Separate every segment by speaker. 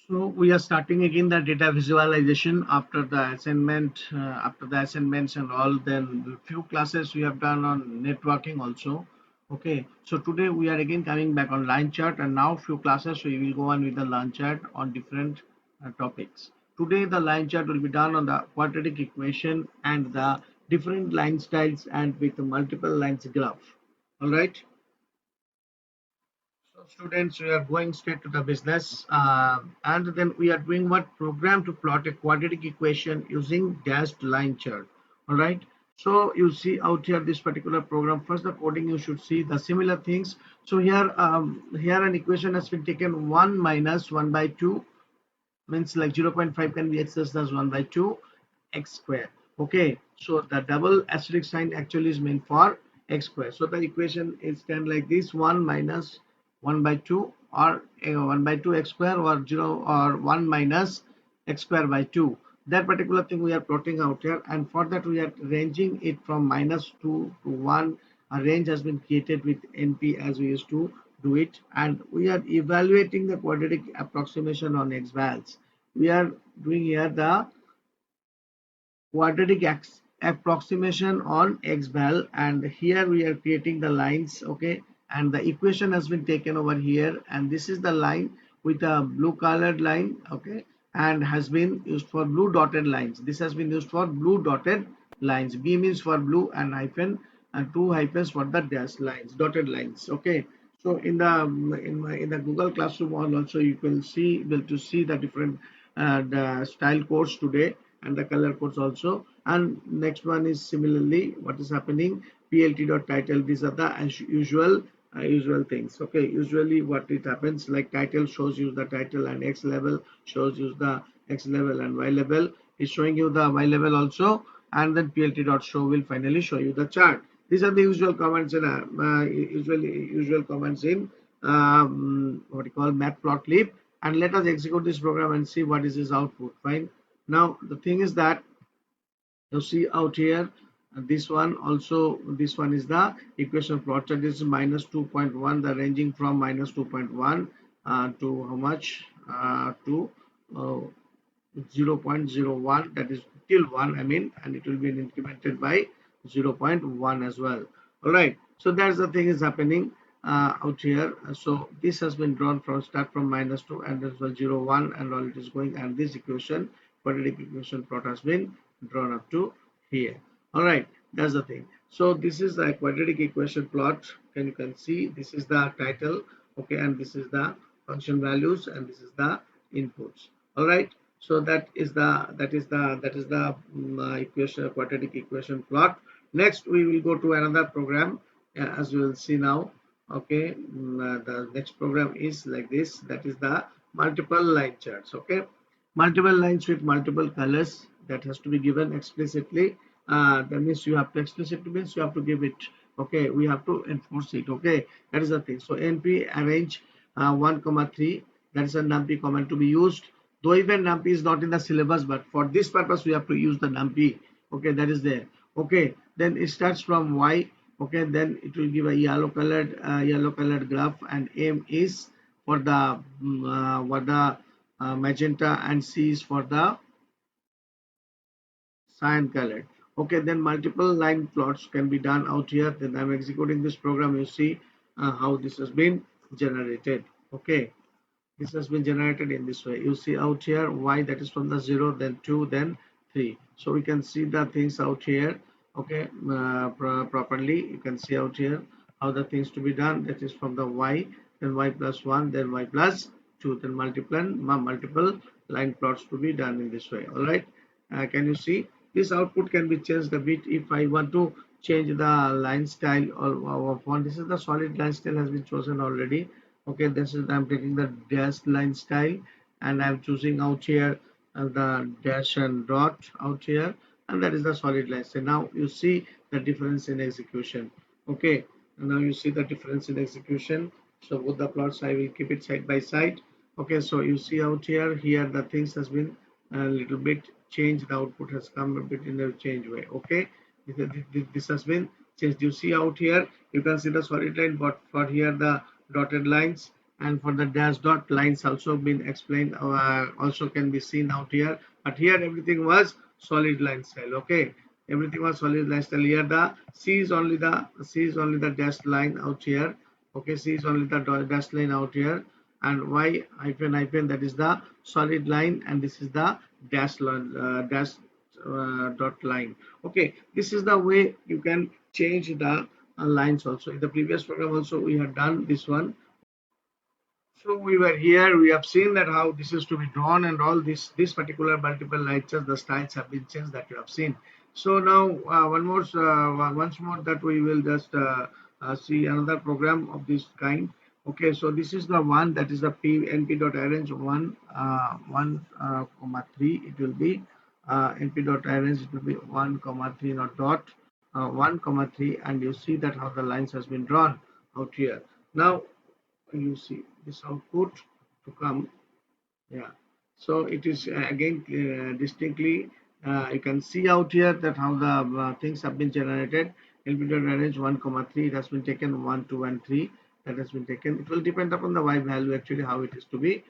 Speaker 1: So we are starting again the data visualization after the assignment, after the assignments and all. Then few classes we have done on networking also. Okay, so today we are again coming back on line chart, and now few classes we will go on with the line chart on different topics. Today the line chart will be done on the quadratic equation and the different line styles and with the multiple lines graph. All right. So students, we are going straight to the business, and then we are doing what program to plot a quadratic equation using dashed line chart. All right. So you see out here this particular program. First, the coding you should see the similar things. So here an equation has been taken 1 minus 1 by 2 means like 0.5 can be expressed as 1 by 2 x square. Okay, so the double asterisk sign actually is meant for x square. So the equation is kind of like this: 1 minus 1 by 2 or 1 by 2 x square or 0 or 1 minus x square by 2. That particular thing we are plotting out here, and for that we are ranging it from -2 to 1. A range has been created with NP as we used to do it, and we are evaluating the quadratic approximation on xvals. We are doing here the quadratic approximation on xval, and here we are creating the lines. Okay, and the equation has been taken over here, and this is the line with a blue colored line. Okay, and has been used for blue dotted lines. This has been used for blue dotted lines. B means for blue and hyphen, and two hyphens for the dash lines, dotted lines. Okay, so in the Google Classroom also you will see able to see the different the style codes today and the color codes also. And next one is similarly what is happening, plt dot title. These are the usual things. Okay, usually what it happens, like title shows you the title, and x level shows you the x level, and y level is showing you the y level also, and then plt dot show will finally show you the chart. These are the usual comments in usual comments in what you call matplotlib. And let us execute this program and see what is its output. Fine. Now the thing is that you see out here, this one also, this one is the equation plot. So this is -2.1, the ranging from -2.1 to how much, to uh, 0.01, that is till 1, I mean, and it will be incremented by 0.1 as well. All right, so that's the thing is happening out here. So this has been drawn from start from -2 and as well 0 1, and all it is going, and this equation, quadratic equation plot, has been drawn up to here. All right, that's the thing. So this is the quadratic equation plot. You can see this is the title. Okay, and this is the function values, and this is the inputs. All right, so that is the equation, quadratic equation plot. Next we will go to another program, as you will see now. Okay, the next program is like this, that is the multiple line charts. Okay, multiple lines with multiple colors, that has to be given explicitly. That means you have to explicitly means you have to give it. Okay, we have to enforce it. Okay, that is the thing. So np arrange 1,3, that is a numpy command to be used, though even numpy is not in the syllabus, but for this purpose we have to use the numpy. Okay, that is there. Okay, then it starts from y. Okay, then it will give a yellow colored graph, and m is for the magenta, and c is for the cyan colored. Okay, then multiple line plots can be done out here. Then I'm executing this program. You see how this has been generated. Okay, this has been generated in this way. You see out here y, that is from the 0, then 2, then 3. So we can see the things out here. Okay, properly you can see out here how the things to be done. That is from the y, then y plus 1, then y plus 2, then multiple line plots to be done in this way. All right, can you see this output can be changed a bit if I want to change the line style or font. This is the solid line style has been chosen already. Okay, this is, I'm taking the dash line style, and I'm choosing out here the dash and dot out here, and that is the solid line. So now you see the difference in execution. Okay, and now you see the difference in execution. So both the plots I will keep it side by side. Okay, so you see out here the things has been a little bit changed. The output has come a bit in a change way. Okay, this has been changed. You see out here, you can see the solid line, but for here the dotted lines, and for the dash dot lines also been explained, also can be seen out here, but here everything was solid line style. Okay, everything was solid line style. Here the C is only the dashed line out here. Okay, C is only the dashed line out here, and Y hyphen hyphen, that is the solid line, and this is the dash line, dash dot line. Okay, this is the way you can change the lines also. In the previous program also we have done this one. So we were here, we have seen that how this is to be drawn, and all this particular multiple lectures, the styles have been changed that you have seen. So now once more that we will just see another program of this kind. Okay, so this is the one, that is the np.arrange 1 comma 3. It will be np.arrange, it will be 1 comma 3, not dot, 1 comma 3, and you see that how the lines has been drawn out here. Now you see this output to come. Yeah, so it is again distinctly, you can see out here that how the things have been generated. Lp arrange 1 comma 3, it has been taken 1 2 and 3, that has been taken. It will depend upon the y value actually how it is to be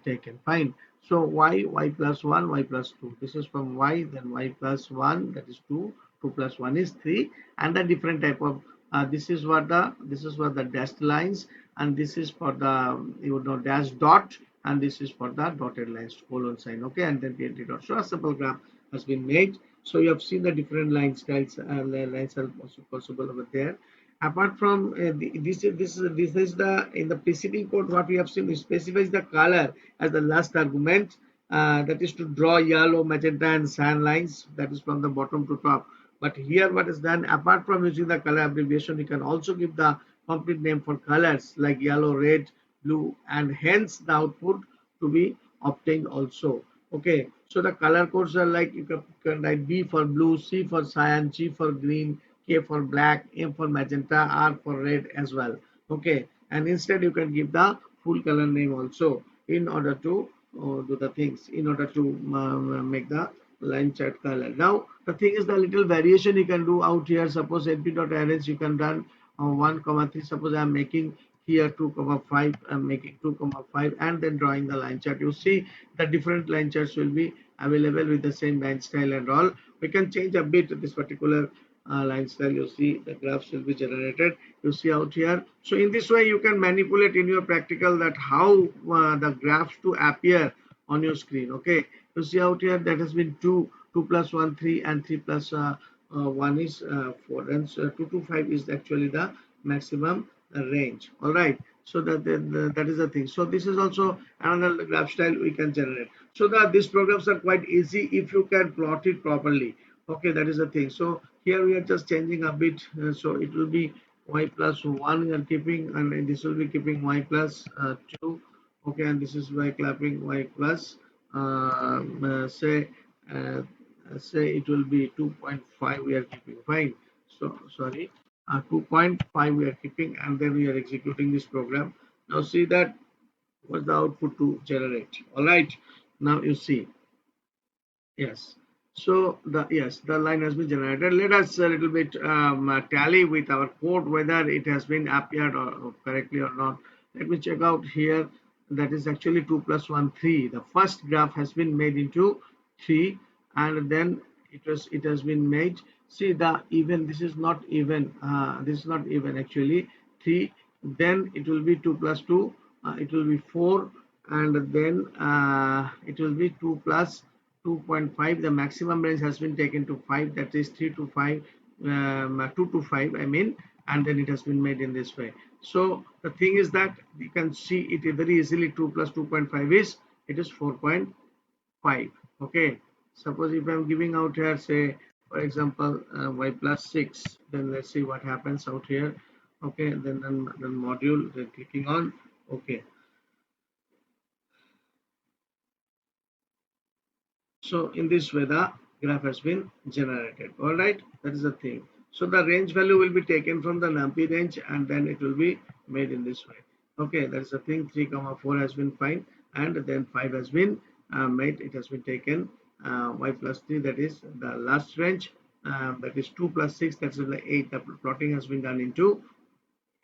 Speaker 1: taken. Fine. So y plus 1, y plus 2, this is from y, then y plus 1, that is 2, 2 plus 1 is 3, and the different type of this is what the dashed lines, and this is for the dash dot, and this is for the dotted lines, colon sign. Okay, and then pnt dot. So a simple graph has been made. So you have seen the different line styles, lines are also possible over there. Apart from this is the, in the preceding code what we have seen, it specifies the color as the last argument, that is to draw yellow, magenta and cyan lines, that is from the bottom to top. But here what is done, apart from using the color abbreviation, you can also give the complete name for colors like yellow, red, blue, and hence the output to be obtained also. Okay, so the color codes are like, you can write B for blue, C for cyan, G for green, K for black, M for magenta, R for red as well. Okay, and instead you can give the full color name also in order to do the things, in order to make the line chart color. Now the thing is, the little variation you can do out here. Suppose np.arrange, you can run 1 comma 3. Suppose I am making here 2 comma 5, I'm making 2 comma 5, and then drawing the line chart. You see the different line charts will be available with the same line style and all. We can change a bit this particular line style. You see the graphs will be generated, you see out here. So in this way you can manipulate in your practical that how the graphs to appear on your screen. Okay, you see out here that has been 2 plus 1 3, and 3 plus 1 is 4, and 2 to 5 is actually the maximum range. All right, so that is the thing. So this is also another graph style we can generate. So that these programs are quite easy if you can plot it properly. Okay, that is the thing. So here we are just changing a bit, so it will be y plus 1 we are keeping, and this will be keeping y plus 2. Okay, and this is by clapping y plus uh, say it will be 2.5 we are keeping. Fine. So sorry, 2.5 we are keeping, and then we are executing this program. Now see that was the output to generate. All right, now you see. Yes. So the line has been generated. Let us a little bit tally with our code whether it has been appeared or correctly or not. Let me check out here. That is actually 2 plus 1 3. The first graph has been made into 3, and then it has been made. See the even, this is not even. This is not even actually 3. Then it will be 2 plus 2. It will be 4, and then it will be 2 plus 2.5. The maximum range has been taken to 5, that is 3 to 5, 2 to 5 I mean, and then it has been made in this way. So the thing is that you can see it very easily. 2 plus 2.5 is, it is 4.5. Okay, suppose if I'm giving out here, say for example y plus 6, then let's see what happens out here. Okay, then module, then clicking on. Okay, so in this way the graph has been generated. All right, that is the thing. So the range value will be taken from the numpy range, and then it will be made in this way. Okay, that's the thing. 3 comma 4 has been fine, and then 5 has been made. It has been taken y plus 3, that is the last range, that is 2 plus 6, that's the 8. The plotting has been done into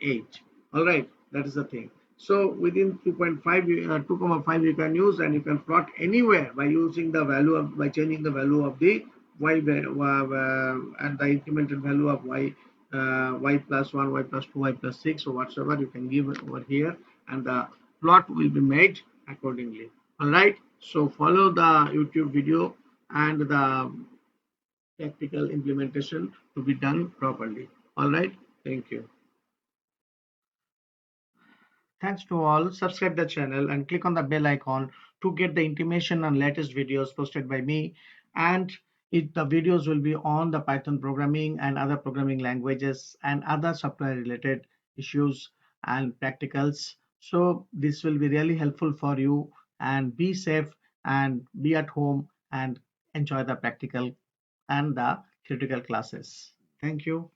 Speaker 1: 8. All right, that is the thing. So within 2.5, 2,5 you can use, and you can plot anywhere by using the value of, by changing the value of the y and the incremental value of y, y plus 1, y plus 2, y plus 6, or whatsoever you can give it over here, and the plot will be made accordingly. All right. So follow the YouTube video and the practical implementation to be done properly. All right. Thank you. Thanks to all. Subscribe the channel and click on the bell icon to get the intimation on latest videos posted by me. And the videos will be on the Python programming and other programming languages and other software related issues and practicals. So this will be really helpful for you, and be safe and be at home and enjoy the practical and the critical classes. Thank you.